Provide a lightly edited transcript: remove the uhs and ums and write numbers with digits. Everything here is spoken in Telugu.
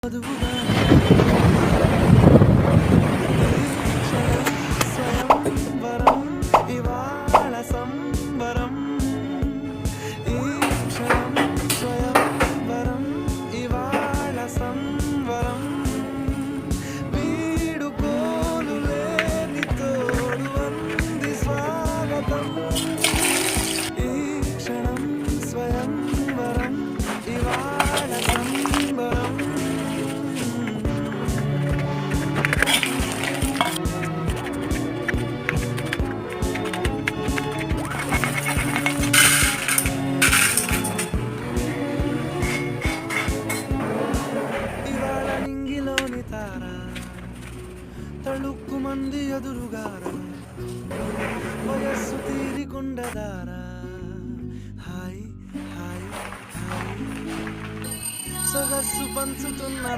వధువుగా స్వయంవరం ఇవాళ సంబరం ఈ క్షణం స్వయంవరం ఇవాళ సంబరం వీడుకోలు లేని తోడు అంది స్వాగతం ఈ క్షణం స్వయంవరం ఇవాళ సంబరం ఇవాళ నింగిలోని తార తళుక్కు మంది ఎదురుగార వయస్సు తీరికుండదారా హాయ్ హాయ్ హాయ్ సొగస్సు పంచుతున్న